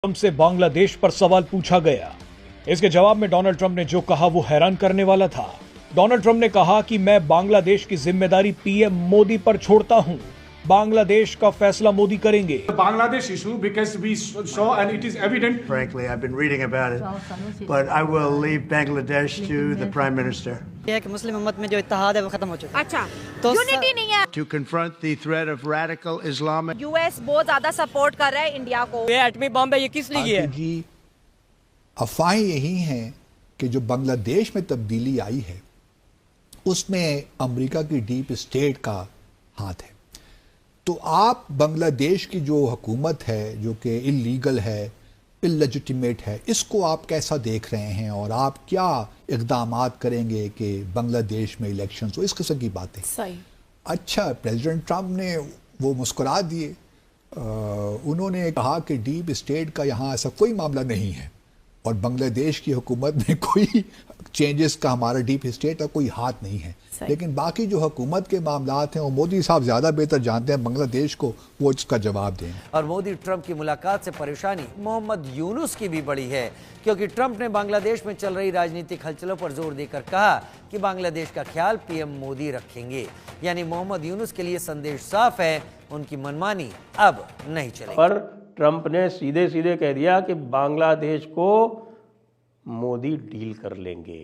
Trump से बांग्लादेश पर सवाल पूछा गया। इसके जवाब में डोनाल्ड ट्रंप ने जो कहा वो हैरान करने वाला था। डोनाल्ड ट्रंप ने कहा कि मैं बांग्लादेश की जिम्मेदारी पीएम मोदी पर छोड़ता हूं। बांग्लादेश का फैसला मोदी करेंगे। Bangladesh issue, because we saw and it is evident. Frankly, I've been reading about it, but I will leave Bangladesh to the Prime Minister. ये है कि मुस्लिम उम्मत में जो इत्तेहाद है वो खत्म हो चुका है। अच्छा, तो यूनिटी नहीं है। To confront the threat of radical Islamic. US बहुत ज्यादा सपोर्ट कर रहा है इंडिया को। ये एटमी बम है, ये किस लिए है? जी, अफवाहें यही हैं कि जो बांग्लादेश में तब्दीली आई है उसमें अमेरिका की डीप स्टेट का हाथ है। तो आप बांग्लादेश की जो हुकूमत है जो कि इल्लीगल है, इललेजिटिमेट है, इसको आप कैसा देख रहे हैं और आप क्या इक़दामात करेंगे कि बांग्लादेश में इलेक्शंस हो, इस किस्म की बातें। सही। अच्छा, प्रेसिडेंट ट्रंप ने वो मुस्कुरा दिए। उन्होंने कहा कि डीप स्टेट का यहाँ ऐसा कोई मामला नहीं है और बांग्लादेश की हुकूमत में कोई चेंजेस का हमारा डीप स्टेट का कोई हाथ नहीं है। लेकिन बाकी जो हुकूमत के मामलात हैं वो मोदी साहब ज़्यादा बेहतर जानते हैं बांग्लादेश को, वो इसका जवाब दें। और मोदी ट्रंप की मुलाकात से परेशानी मोहम्मद यूनुस की भी बड़ी है, क्योंकि ट्रंप ने बांग्लादेश में चल रही राजनीतिक हलचलों पर जोर देकर कहा कि बांग्लादेश का ख्याल पीएम मोदी रखेंगे। यानी मोहम्मद यूनुस के लिए संदेश साफ है, उनकी मनमानी अब नहीं चलेगी। पर ट्रंप ने सीधे सीधे कह दिया कि बांग्लादेश को मोदी डील कर लेंगे।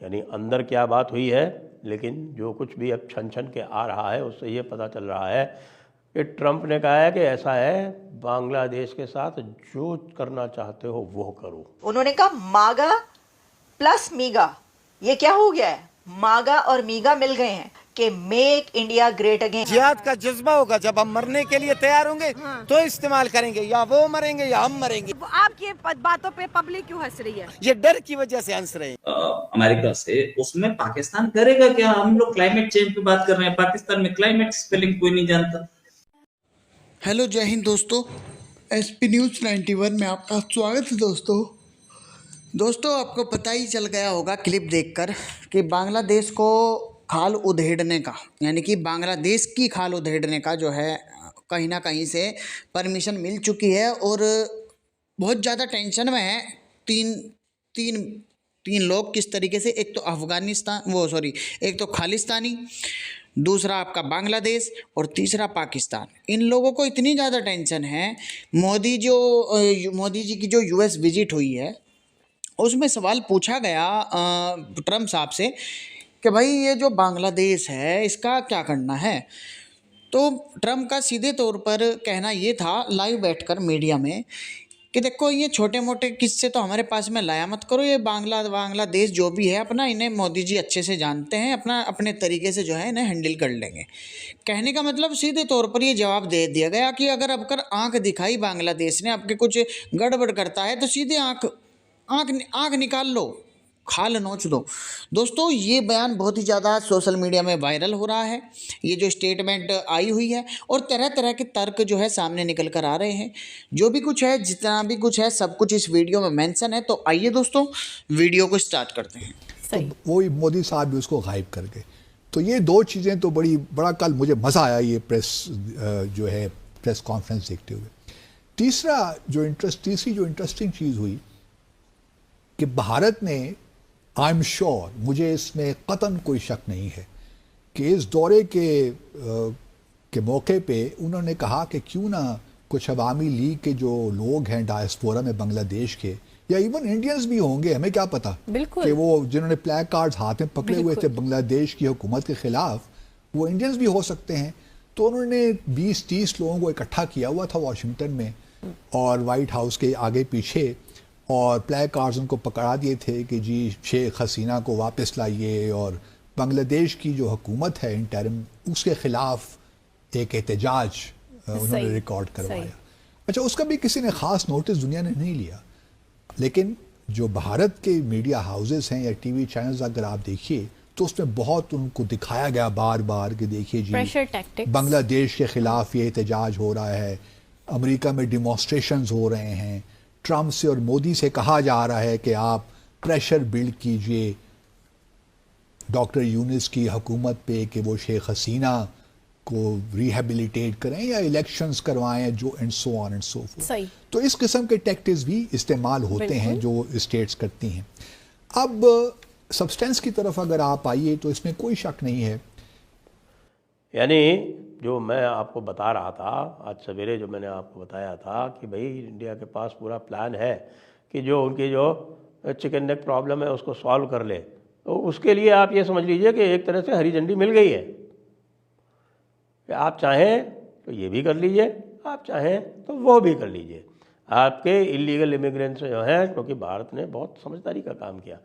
यानी अंदर क्या बात हुई है, लेकिन जो कुछ भी अब छन छन के आ रहा है उससे ये पता चल रहा है कि ट्रंप ने कहा है कि ऐसा है, बांग्लादेश के साथ जो करना चाहते हो वो करो। उन्होंने कहा मागा प्लस मीगा, ये क्या हो गया है? मागा और मीगा मिल गए हैं कि मेक इंडिया ग्रेट अगेन। जिहाद का जज्बा होगा, जब हम मरने के लिए तैयार होंगे तो इस्तेमाल करेंगे, या वो मरेंगे या हम मरेंगे। आपकी बातों पे पब्लिक क्यों हंस रही है? ये डर की वजह से हंस रहे हैं। अमेरिका से, उसमें पाकिस्तान करेगा क्या? हम लोग क्लाइमेट चेंज पे बात कर रहे हैं, पाकिस्तान में क्लाइमेट स्पेलिंग कोई नहीं जानता। हेलो, जय हिंद दोस्तों, एसपी न्यूज़ 91 में आपका स्वागत है। दोस्तों आपको पता ही चल गया होगा क्लिप देखकर कि बांग्लादेश को खाल उधेड़ने का, यानी कि बांग्लादेश की खाल उधेड़ने का जो है कहीं ना कहीं से परमिशन मिल चुकी है और बहुत ज़्यादा टेंशन में है तीन लोग। किस तरीके से? एक तो एक तो खालिस्तानी, दूसरा आपका बांग्लादेश और तीसरा पाकिस्तान। इन लोगों को इतनी ज़्यादा टेंशन है। मोदी जी की जो यूएस विजिट हुई है उसमें सवाल पूछा गया ट्रंप साहब से कि भाई ये जो बांग्लादेश है इसका क्या करना है। तो ट्रंप का सीधे तौर पर कहना ये था लाइव बैठकर मीडिया में कि देखो, ये छोटे मोटे किस्से तो हमारे पास में लाया मत करो। ये बांग्लादेश जो भी है अपना, इन्हें मोदी जी अच्छे से जानते हैं, अपने तरीके से जो है इन्हें हैंडल कर लेंगे। कहने का मतलब सीधे तौर पर ये जवाब दे दिया गया कि अगर आंख दिखाई बांग्लादेश ने, आपके कुछ गड़बड़ करता है तो सीधे आंख निकाल लो, खाल नोच दो। दोस्तों ये बयान बहुत ही ज़्यादा सोशल मीडिया में वायरल हो रहा है। ये जो स्टेटमेंट आई हुई है और तरह तरह के तर्क जो है सामने निकल कर आ रहे हैं। जो भी कुछ है, जितना भी कुछ है, सब कुछ इस वीडियो में मेंशन है। तो आइए दोस्तों वीडियो को स्टार्ट करते हैं। तो वही मोदी साहब भी उसको गायब कर गए। तो ये दो चीज़ें तो बड़ा कल मुझे मज़ा आया ये प्रेस कॉन्फ्रेंस देखते हुए। तीसरी जो इंटरेस्टिंग चीज़ हुई कि भारत ने, आई एम श्योर, मुझे इसमें कतन कोई शक नहीं है कि इस दौरे के मौके पे उन्होंने कहा कि क्यों ना कुछ अवामी लीग के जो लोग हैं डायस्पोरा में बांग्लादेश के, या इवन इंडियंस भी होंगे, हमें क्या पता, कि वो जिन्होंने प्ले कार्ड्स हाथ में पकड़े हुए थे बांग्लादेश की हुकूमत के खिलाफ, वो इंडियंस भी हो सकते हैं। तो उन्होंने 20-30 लोगों को इकट्ठा किया हुआ था वाशिंगटन में और वाइट हाउस के आगे पीछे, और प्ले कार्ड्स उनको पकड़ा दिए थे कि जी शेख हसीना को वापस लाइए, और बांग्लादेश की जो हुकूमत है इंटरिम, उसके ख़िलाफ़ एक एहतजाज उन्होंने रिकॉर्ड करवाया। अच्छा, उसका भी किसी ने ख़ास नोटिस दुनिया ने नहीं लिया। लेकिन जो भारत के मीडिया हाउसेस हैं या टीवी चैनल्स, अगर आप देखिए तो उसमें बहुत उनको दिखाया गया बार बार कि देखिए जी बांग्लादेश के ख़िलाफ़ ये एहतजाज हो रहा है, अमेरिका में डिमॉन्स्ट्रेशंस हो रहे हैं, ट्रंप से और मोदी से कहा जा रहा है कि आप प्रेशर बिल्ड कीजिए डॉक्टर यूनुस की हुकूमत पे कि वो शेख हसीना को रिहेबिलिटेट करें या इलेक्शंस करवाएं जो and so on and so fourth. सही। तो इस किस्म के टैक्टिक्स भी इस्तेमाल होते हैं जो स्टेट्स करती हैं। अब सब्सटेंस की तरफ अगर आप आइए तो इसमें कोई शक नहीं है, यानी जो मैं आपको बता रहा था आज सवेरे, जो मैंने आपको बताया था कि भाई इंडिया के पास पूरा प्लान है कि जो उनकी जो चिकन नेक प्रॉब्लम है उसको सॉल्व कर ले, तो उसके लिए आप ये समझ लीजिए कि एक तरह से हरी झंडी मिल गई है कि आप चाहें तो ये भी कर लीजिए, आप चाहें तो वो भी कर लीजिए। आपके इलीगल इमिग्रेंट्स जो हैं, क्योंकि भारत ने बहुत समझदारी का काम किया,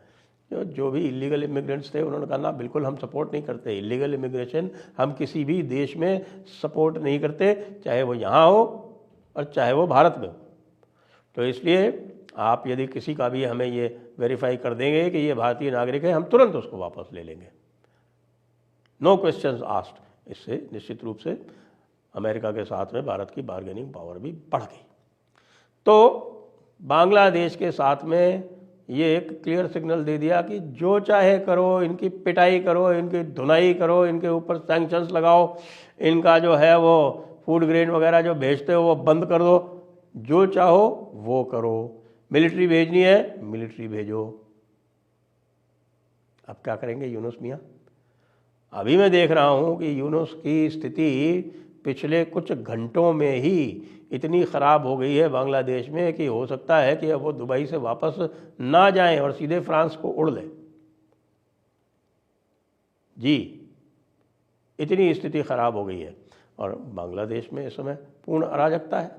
जो भी इलीगल इमिग्रेंट्स थे उन्होंने कहा ना बिल्कुल हम सपोर्ट नहीं करते, इलीगल इमिग्रेशन हम किसी भी देश में सपोर्ट नहीं करते, चाहे वो यहाँ हो और चाहे वो भारत में हो। तो इसलिए आप यदि किसी का भी हमें ये वेरीफाई कर देंगे कि ये भारतीय नागरिक है, हम तुरंत उसको वापस ले लेंगे, नो क्वेश्चंस आस्क्ड। इससे निश्चित रूप से अमेरिका के साथ में भारत की बार्गेनिंग पावर भी बढ़ गई। तो बांग्लादेश के साथ में ये एक क्लियर सिग्नल दे दिया कि जो चाहे करो, इनकी पिटाई करो, इनकी धुनाई करो, इनके ऊपर सैंक्शंस लगाओ, इनका जो है वो फूड ग्रेन वगैरह जो भेजते हो वो बंद कर दो, जो चाहो वो करो, मिलिट्री भेजनी है मिलिट्री भेजो। अब क्या करेंगे यूनुस मियाँ? अभी मैं देख रहा हूँ कि यूनुस की स्थिति पिछले कुछ घंटों में ही इतनी ख़राब हो गई है बांग्लादेश में कि हो सकता है कि अब वो दुबई से वापस ना जाएं और सीधे फ्रांस को उड़ लें। जी, इतनी स्थिति ख़राब हो गई है और बांग्लादेश में इस समय पूर्ण अराजकता है।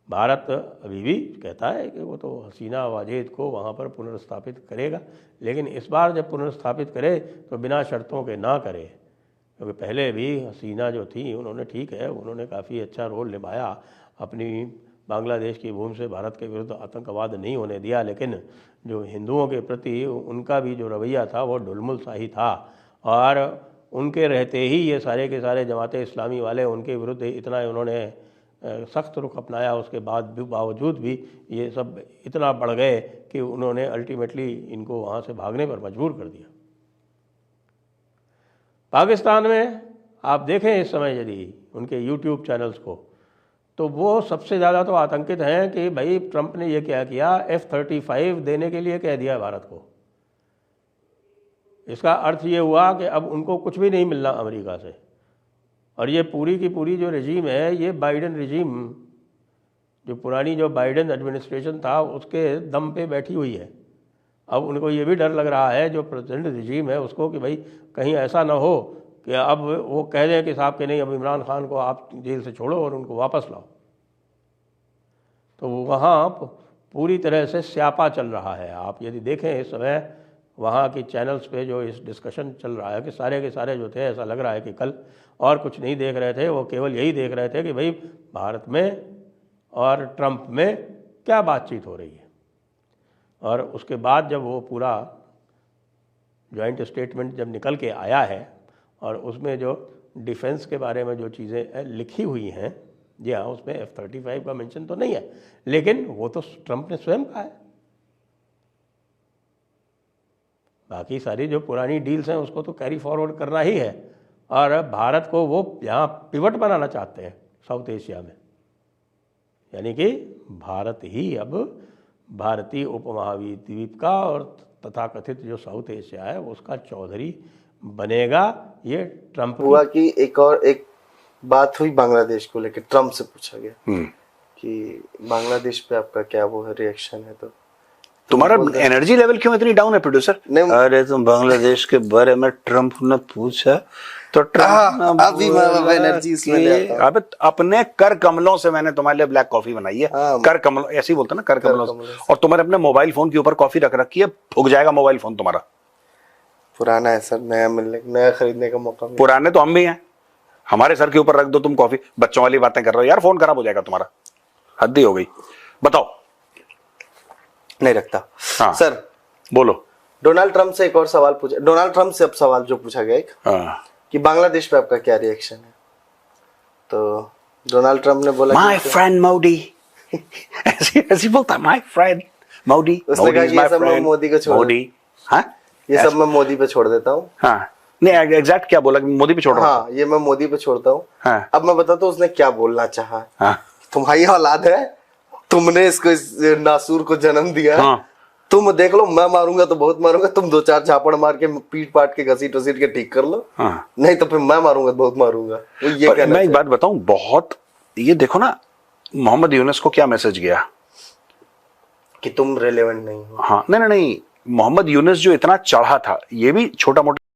भारत अभी भी कहता है कि वो तो हसीना वाजेद को वहाँ पर पुनर्स्थापित करेगा, लेकिन इस बार जब पुनर्स्थापित करे तो बिना शर्तों के ना करे, क्योंकि पहले भी हसीना जो थी उन्होंने, ठीक है, उन्होंने काफ़ी अच्छा रोल निभाया, अपनी बांग्लादेश की भूमि से भारत के विरुद्ध आतंकवाद नहीं होने दिया, लेकिन जो हिंदुओं के प्रति उनका भी जो रवैया था वो ढुलमुल सा ही था और उनके रहते ही ये सारे के सारे जमाते इस्लामी वाले उनके विरुद्ध इतना उन्होंने सख्त रुख अपनाया। उसके बावजूद भी ये सब इतना बढ़ गए कि उन्होंने अल्टीमेटली इनको वहाँ से भागने पर मजबूर कर दिया। पाकिस्तान में आप देखें इस समय यदि उनके यूट्यूब चैनल्स को, तो वो सबसे ज़्यादा तो आतंकित हैं कि भाई ट्रंप ने ये क्या किया, F-35 देने के लिए कह दिया भारत को। इसका अर्थ ये हुआ कि अब उनको कुछ भी नहीं मिलना अमेरिका से, और ये पूरी की पूरी जो रजीम है, ये बाइडेन रजीम, जो पुरानी जो बाइडेन एडमिनिस्ट्रेशन था उसके दम पे बैठी हुई है। अब उनको ये भी डर लग रहा है जो प्रेसिडेंट रजीम है उसको कि भाई कहीं ऐसा ना हो कि अब वो कह दें कि साहब के नहीं, अब इमरान खान को आप जेल से छोड़ो और उनको वापस लाओ। तो वहाँ पूरी तरह से स्यापा चल रहा है। आप यदि देखें इस समय वहाँ की चैनल्स पे जो इस डिस्कशन चल रहा है कि सारे के सारे जो थे, ऐसा लग रहा है कि कल और कुछ नहीं देख रहे थे, वो केवल यही देख रहे थे कि भाई भारत में और ट्रंप में क्या बातचीत हो रही है। और उसके बाद जब वो पूरा जॉइंट स्टेटमेंट जब निकल के आया है और उसमें जो डिफेंस के बारे में जो चीज़ें लिखी हुई हैं, जी हाँ, उसमें F-35 का मेंशन तो नहीं है, लेकिन वो तो ट्रंप ने स्वयं कहा है। बाकी सारी जो पुरानी डील्स हैं उसको तो कैरी फॉरवर्ड करना ही है, और भारत को वो यहाँ पिवट बनाना चाहते हैं साउथ एशिया में, यानी कि भारत ही अब भारतीय उपमहाद्वीप का और तथाकथित जो साउथ एशिया है उसका चौधरी बनेगा। ये ट्रंप हुआ कि एक बात हुई बांग्लादेश को लेकर, ट्रंप से पूछा गया कि बांग्लादेश पे आपका क्या वो है रिएक्शन है, तो तुम्हारा एनर्जी लेवल क्यों इतनी डाउन है प्रोड्यूसर? अरे तुम बांग्लादेश के बारे में ट्रंप ने पूछा तो ट्रंप अभी एनर्जी इसमें ले आता। अबे अपने कर कमलों से मैंने तुम्हारे लिए ब्लैक कॉफी बनाई है। कर कमलों ऐसे ही बोलते ना, कर कमलों से। और तुम्हारे अपने मोबाइल फोन के ऊपर कॉफी रख रखी है, फूक जाएगा मोबाइल फोन तुम्हारा। पुराना है सर, नया खरीदने का मौका। पुराने तो हम भी हैं, हमारे सर के ऊपर रख दो तुम कॉफी, बच्चों वाली बातें कर रहे हो यार, फोन खराब हो जाएगा तुम्हारा, हद ही हो गई। बताओ। नहीं रखता। हाँ, सर बोलो। डोनाल्ड ट्रंप से एक और सवाल पूछा, डोनाल्ड ट्रंप से अब सवाल जो पूछा गया एक, कि बांग्लादेश पे आपका क्या रिएक्शन है, तो डोनाल्ड ट्रंप ने बोला माय फ्रेंड मोदी ऐसी बोलता है, माय फ्रेंड मोदी। उसने कहा ये सब मैं मोदी को छोड़, मोदी, हाँ, ये सब मैं मोदी पे छोड़ देता हूँ। हाँ, नहीं एग्जैक्ट क्या बोला, मोदी पे छोड़ रहा हूं? हाँ, ये मैं मोदी पे छोड़ता हूँ। हाँ। अब मैं बताता हूँ उसने क्या बोलना चाहा। हाँ। तुम्हारी औलाद है, तुमने इसको इस नासूर को जन्म दिया। हाँ। तुम देख लो, मैं मारूंगा तो बहुत मारूंगा, तुम 2-4 झापड़ मार के पीट पाट के घसीट वसीट के ठीक कर लो। हाँ। नहीं तो फिर मैं मारूंगा तो बहुत मारूंगा। वो ये कहना मैं एक बात बताऊं, बहुत ये देखो ना, मोहम्मद यूनुस को क्या मैसेज गया कि तुम रेलेवेंट नहीं हो। हाँ, नहीं, मोहम्मद यूनुस जो इतना चढ़ा था, ये भी छोटा मोटा